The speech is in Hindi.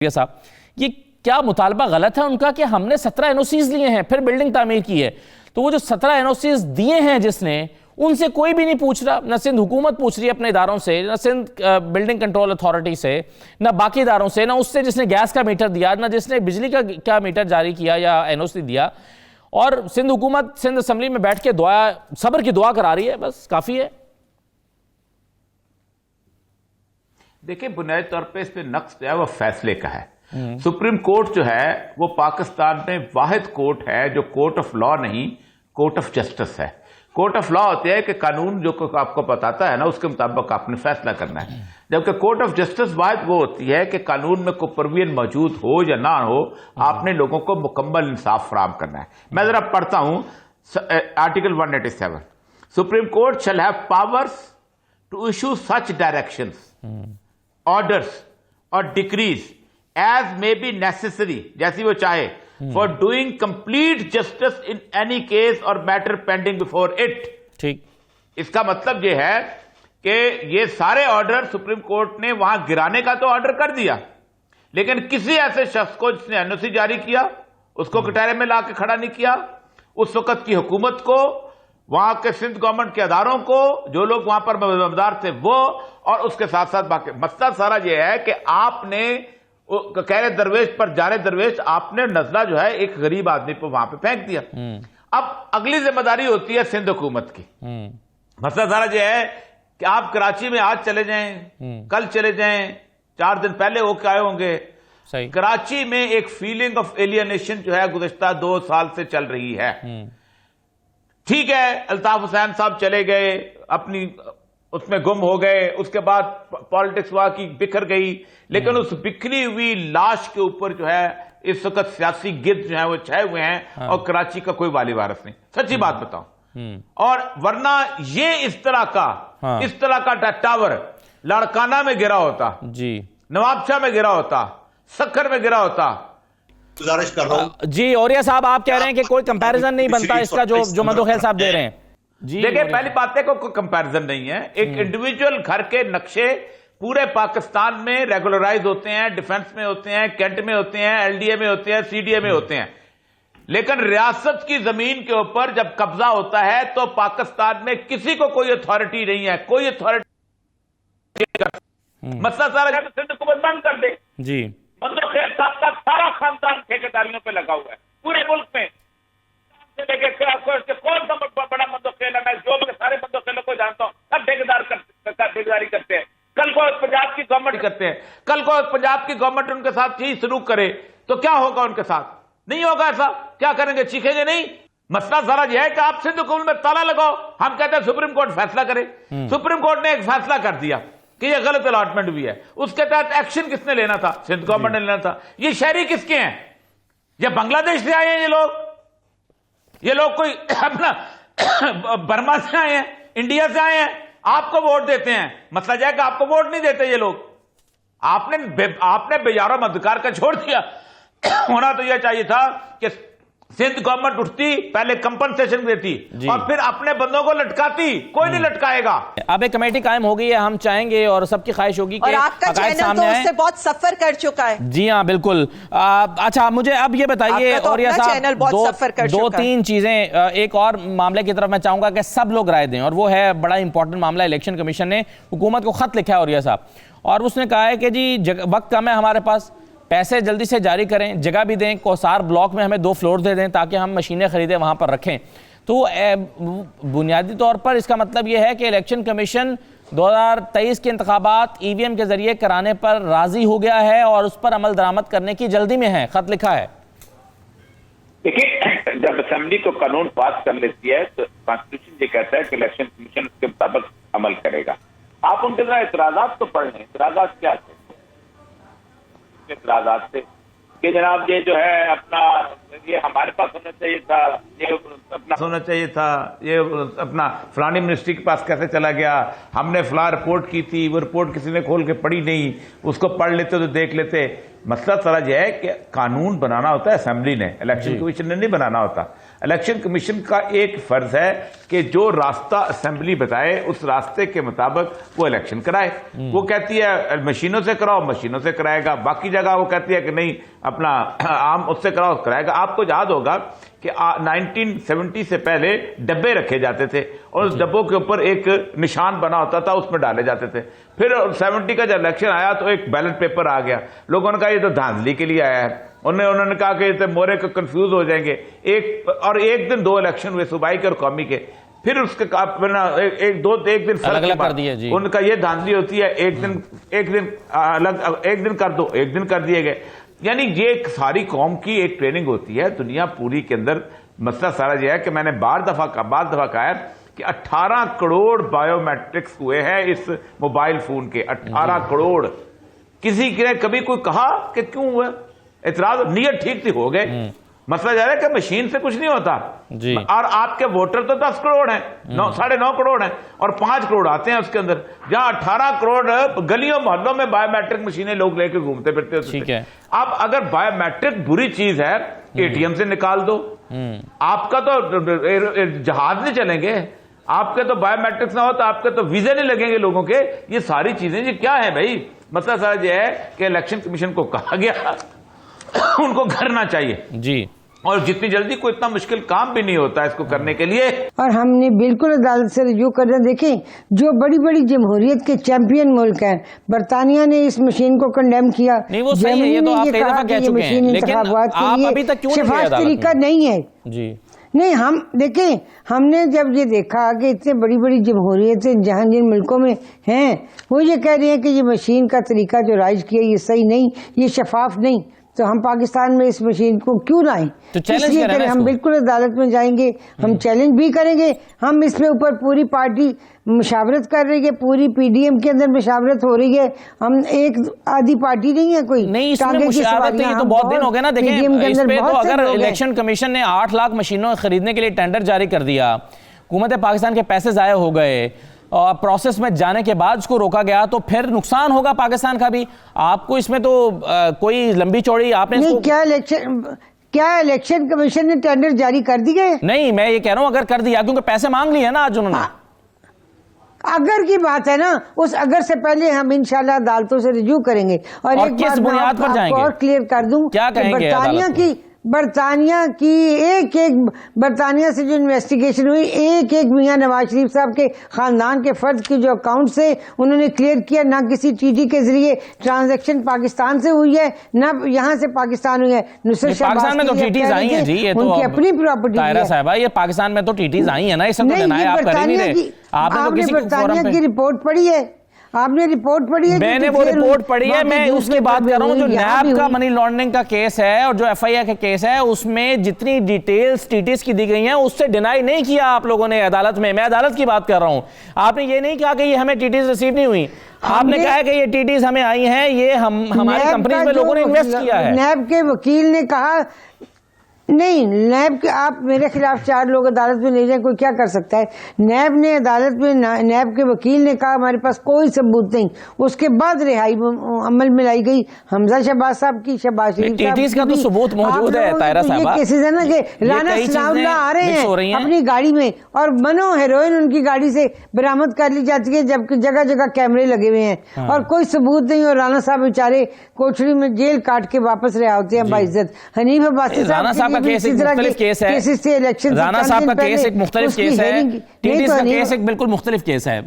साहब, ये क्या मुतालबा गलत है उनका कि हमने 17 एनओसीज लिए हैं फिर बिल्डिंग तामीर की है? तो वो जो 17 एनओसीज दिए हैं जिसने, उनसे कोई भी नहीं पूछ रहा। न सिंध हुकूमत पूछ रही है अपने इदारों से, न सिंध बिल्डिंग कंट्रोल अथॉरिटी से, न बाकी इदारों से, न उससे जिसने गैस का मीटर दिया, न जिसने बिजली का मीटर जारी किया या एनओसी दिया। और सिंध हुकूमत सिंध असम्बली में बैठ के सब्र की दुआ करा रही है, बस काफी है। देखिए, बुनियादी तौर पे इस पे नक्स जो है वो फैसले का है। सुप्रीम कोर्ट जो है वो पाकिस्तान में वाहिद कोर्ट है जो कोर्ट ऑफ लॉ नहीं, कोर्ट ऑफ जस्टिस है। कोर्ट ऑफ लॉ होती है कि कानून जो आपको बताता है ना, उसके मुताबिक आपने फैसला करना है, जबकि कोर्ट ऑफ जस्टिस वाहिद वो होती है कि कानून में कोई प्रोविजन मौजूद हो या ना हो, आपने लोगों को मुकम्मल इंसाफ फराहम करना है। मैं जरा पढ़ता हूं article 187, Supreme Court shall have powers to issue such directions, orders और decrees as may be necessary, जैसी वो चाहे, for doing complete justice in any case और मैटर पेंडिंग बिफोर इट। ठीक, इसका मतलब ये है कि ये सारे ऑर्डर सुप्रीम कोर्ट ने वहां गिराने का तो ऑर्डर कर दिया, लेकिन किसी ऐसे शख्स को जिसने एनओसी जारी किया उसको कटहरे में लाके खड़ा नहीं किया। उस वक्त की हुकूमत को, वहां के सिंध गवर्नमेंट के अदारों को, जो लोग वहां पर मददगार थे वो, और उसके साथ साथ बाकी मसला सारा यह है कि आपने कह रहे दरवेश पर जा रहे दरवेश, आपने नजला जो है एक गरीब आदमी पर वहां पे फेंक दिया। अब अगली जिम्मेदारी होती है सिंध हुकूमत की। मसला सारा यह है कि आप कराची में आज चले जाएं, कल चले जाएं, 4 दिन पहले होके आए होंगे। सही। कराची में एक फीलिंग ऑफ एलियनेशन जो है गुज़िश्ता 2 साल से चल रही है। ठीक है, अल्ताफ हुसैन साहब चले गए, अपनी उसमें गुम हो गए, उसके बाद पॉलिटिक्स वहां की बिखर गई, लेकिन उस बिखरी हुई लाश के ऊपर जो है इस वक्त सियासी गिद्ध जो है वो छाए हुए हैं। और कराची का कोई वाली वारिस नहीं, सच्ची बात बताऊं। और वरना ये इस तरह का टावर लाड़काना में गिरा होता जी, नवाबशाह में गिरा होता, सक्खर में गिरा होता। गुजारिश कर रहा हूं जी। औरिया साहब, आप कह रहे हैं कि कोई कंपैरिजन नहीं बनता इसका जो मंदोखेल साहब दे रहे हैं। जी, देखिए, पहली बात है कोई कंपैरिजन नहीं है। एक इंडिविजुअल घर के नक्शे पूरे पाकिस्तान में रेगुलराइज होते हैं, डिफेंस में होते हैं, कैंट में होते हैं, एलडीए में होते हैं, सीडीए में होते हैं, लेकिन रियासत की जमीन के ऊपर जब कब्जा होता है तो पाकिस्तान में किसी को कोई अथॉरिटी नहीं है, कोई अथॉरिटी। मसला सारा सिंध हुकूमत बंद कर दे जी, मंदोखेल साहब का सारा खानदान ठेकेदारियों पे लगा हुआ है पूरे मुल्क में। कौन सा बड़ा मंदोखेल है? मैं जो के सारे मंदोखेलों को जानता हूं, सब ठेकेदारी करते हैं। कल को पंजाब की गवर्नमेंट करते हैं, कल को पंजाब की गवर्नमेंट उनके साथ ही सलूक करे तो क्या होगा उनके साथ? नहीं होगा ऐसा। क्या करेंगे? चीखेंगे नहीं। मसला सारा यह है कि आप सिंध हुकूमत में ताला लगाओ। हम कहते हैं सुप्रीम कोर्ट फैसला करे। सुप्रीम कोर्ट ने एक फैसला कर दिया कि यह गलत अलॉटमेंट हुई है, उसके तहत एक्शन किसने लेना था? सिंध गवर्नमेंट ने लेना था। ये शहरी किसके हैं? ये बांग्लादेश से आए हैं ये लोग कोई अपना बर्मा से आए हैं, इंडिया से आए हैं, आपको वोट देते हैं। मसला यह है कि आपको वोट नहीं देते ये लोग। आपने बेजारो मददगार का छोड़ दिया। होना तो यह चाहिए था कि सिंध गवर्नमेंट उठती, पहले कंपनसेशन देती और फिर अपने बंदों को लटकाती। कोई नहीं लटकाएगा। अब एक कमेटी कायम हो गई है, हम चाहेंगे और सबकी ख्वाहिश होगी कि आपका चैनल तो उससे बहुत सफर कर चुका है। जी हाँ, बिल्कुल। अच्छा, मुझे अब ये बताइए और दो तीन चीजें, एक और मामले की तरफ मैं चाहूंगा कि सब लोग राय दें, और वो है बड़ा इंपॉर्टेंट मामला। इलेक्शन कमीशन ने हुकूमत को खत लिखा है औरिया साहब, और उसने कहा है कि जी वक्त कम है हमारे पास, पैसे जल्दी से जारी करें, जगह भी दें, कोसार ब्लॉक में हमें 2 फ्लोर दे दें ताकि हम मशीनें खरीदें वहां पर रखें। तो बुनियादी तौर पर इसका मतलब यह है कि इलेक्शन कमीशन 2023 के इंतखाबात ईवीएम के जरिए कराने पर राजी हो गया है और उस पर अमल दरामद करने की जल्दी में है, खत लिखा है। देखिए, जब असेंबली को कानून पास कर लेती है तो कॉन्स्टिट्यूशन ये कहता है कि इलेक्शन कमीशन उसके मुताबिक अमल करेगा। आप उनके जरा इतराजात तो पढ़ लें। इतराजात क्या थे? इतराजात थे कि जनाब ये जो है अपना, ये हमारे पास होना चाहिए था, ये अपना होना चाहिए था, ये अपना फलानी मिनिस्ट्री के पास कैसे चला गया, हमने फला रिपोर्ट की थी, वो रिपोर्ट किसी ने खोल के पढ़ी नहीं, उसको पढ़ लेते तो देख लेते। मसला सारा यह है कि कानून बनाना होता है असेंबली ने, इलेक्शन कमीशन ने नहीं बनाना होता। इलेक्शन कमीशन का एक फर्ज है कि जो रास्ता असेंबली बताए उस रास्ते के मुताबिक वो इलेक्शन कराए। वो कहती है मशीनों से कराओ, मशीनों से कराएगा। बाकी जगह वो कहती है कि नहीं अपना आम उससे कराओ, कराएगा। आपको याद होगा कि 1970 से पहले डब्बे रखे जाते थे और उस डब्बों के ऊपर एक निशान बना होता था, उसमें डाले जाते थे। फिर 70 का जब इलेक्शन आया तो एक बैलेट पेपर आ गया। लोगों ने कहा ये तो धांधली के लिए आया है। उन्होंने कहा कि ये मोरे को कंफ्यूज हो जाएंगे। एक दिन 2 इलेक्शन हुए, सूबाई के और कौमी के। फिर उसके एक दिन अलग कर दिए जी। उनका ये धांधली होती है, एक दिन अलग, एक दिन कर दो, एक दिन कर दिए गए। यानी ये सारी कौम की एक ट्रेनिंग होती है दुनिया पूरी के अंदर। मसला सारा यह है कि मैंने बार दफा कहा है कि 18 करोड़ बायोमेट्रिक्स हुए हैं इस मोबाइल फोन के, 18 करोड़। किसी ने कभी कोई कहा कि क्यों हुआ? इतराज नीयत ठीक थी, हो गए। मसला यह है कि मशीन से कुछ नहीं होता जी। और आपके वोटर तो 10 करोड़ हैं, 9.5 करोड़ हैं और 5 करोड़ आते हैं उसके अंदर, जहां 18 करोड़ गलियों मोहल्लों में बायोमेट्रिक मशीनें लोग लेके घूमते फिरते होते। ठीक है। अब अगर बायोमेट्रिक बुरी चीज है, एटीएम से निकाल दो। आपका तो जहाज नहीं चलेंगे, आपके तो बायोमेट्रिक्स ना हो तो आपके तो वीजे नहीं लगेंगे लोगों के। ये सारी चीजें ये क्या है भाई? मसला सारा यह है कि इलेक्शन कमीशन को कहा गया उनको करना चाहिए जी, और जितनी जल्दी कोई इतना मुश्किल काम भी नहीं होता इसको करने के लिए। और हमने बिल्कुल अदालत से रजू कर रहे। देखें, जो बड़ी बड़ी जमहूरियत के चैंपियन मुल्क हैं, बरतानिया ने इस मशीन को कंडेम किया। नहीं वो सही है, ये तो आप कई दफा कह चुके हैं, लेकिन आप अभी तक क्यों शफाफ तरीका नहीं है जी? नहीं, हम देखें, हमने जब ये देखा कि इतने बड़ी बड़ी जमहूरियतें जहां जिन मुल्कों में हैं, वो ये कह रहे हैं कि ये मशीन का तरीका जो राइज किया ये सही नहीं, ये शफाफ नहीं, तो हम पाकिस्तान में इस मशीन को क्यों लाएं? तो चैलेंज इसलिए करें, हम बिल्कुल अदालत में जाएंगे, हम चैलेंज भी करेंगे। हम इसमें ऊपर पूरी पार्टी मुशावरत कर रही है, पूरी पीडीएम के अंदर मुशावरत हो रही है। हम एक आधी पार्टी नहीं है कोई। नहीं, इसमें मुशावरत ये तो बहुत दिन हो गए ना। देखें, इस पे तो अगर इलेक्शन कमीशन ने 8 लाख मशीनों खरीदने के लिए टेंडर जारी कर दिया, हुकूमत पाकिस्तान के पैसे जाया हो गए और प्रोसेस में जाने के बाद उसको रोका गया, तो फिर नुकसान होगा पाकिस्तान का भी। आपको इसमें तो कोई लंबी चौड़ी आपने नहीं, क्या इलेक्शन कमीशन ने टेंडर जारी कर दिए? नहीं, मैं ये कह रहा हूं अगर कर दिया, क्योंकि पैसे मांग लिए ना आज उन्होंने। अगर की बात है ना, उस अगर से पहले हम इंशाल्लाह अदालतों से रिव्यू करेंगे। और एक किस बुनियाद पर जाएंगे और क्लियर कर दूं, क्या कहेंगे? बरतानिया की एक बरतानिया से जो इन्वेस्टिगेशन हुई, एक मियां नवाज शरीफ साहब के खानदान के फर्द के जो अकाउंट से उन्होंने क्लियर किया, ना किसी टीटी के जरिए ट्रांजैक्शन पाकिस्तान से हुई है, ना यहाँ से पाकिस्तान हुई है। नुसरत पाकिस्तान में तो टीटीज आई हैं जी, ये तो उनकी अपनी प्रॉपर्टी ताहिरा साहबा, ये पाकिस्तान में तो टीटीज आई है ना, इसे तो नहीं, आपने बरतानिया की रिपोर्ट पढ़ी है? आपने रिपोर्ट पढ़ी है? मैंने वो रिपोर्ट पढ़ी है, मैं उसकी बात कर रहा हूं। जो नैब का मनी लॉन्ड्रिंग का केस है और जो एफआईआर का केस है, उसमें जितनी डिटेल्स टीटीज की दी गई हैं उससे डिनाई नहीं किया आप लोगों ने अदालत में। मैं अदालत की बात कर रहा हूं। आपने ये नहीं कहा कि ये हमें टीटीज रिसीव नहीं हुई, आपने कहा कि ये टीटीज हमें आई हैं, ये हमारी कंपनी में लोगों ने इन्वेस्ट किया है। नैब के वकील ने कहा नहीं, नैब के आप मेरे खिलाफ 4 लोग अदालत में ले जाए, कोई क्या कर सकता है? नैब ने अदालत में, नैब के वकील ने कहा हमारे पास कोई सबूत नहीं। उसके बाद रिहाई अमल में लाई गई हमजा शहबाज साहब की, शहबाज शरीफ टीटीज का तो सबूत मौजूद है ताहिरा साहबा। ये केसेस है ना कि राना सनाउल्लाह आ रहे हैं अपनी गाड़ी में और मनो हेरोइन उनकी गाड़ी से बरामद कर ली जाती है, जबकि जगह जगह कैमरे लगे हुए हैं और कोई सबूत नहीं। और राना साहब बेचारे कोठरी में जेल काट के वापस रहे होते हैं बाइज्जत। हनीफ अब्बासी साहब केस एक मुख्तलिफ केस है, राना साहब का केस एक मुख्तलिफ केस है, टीटीज का केस एक बिल्कुल मुख्तलिफ केस है।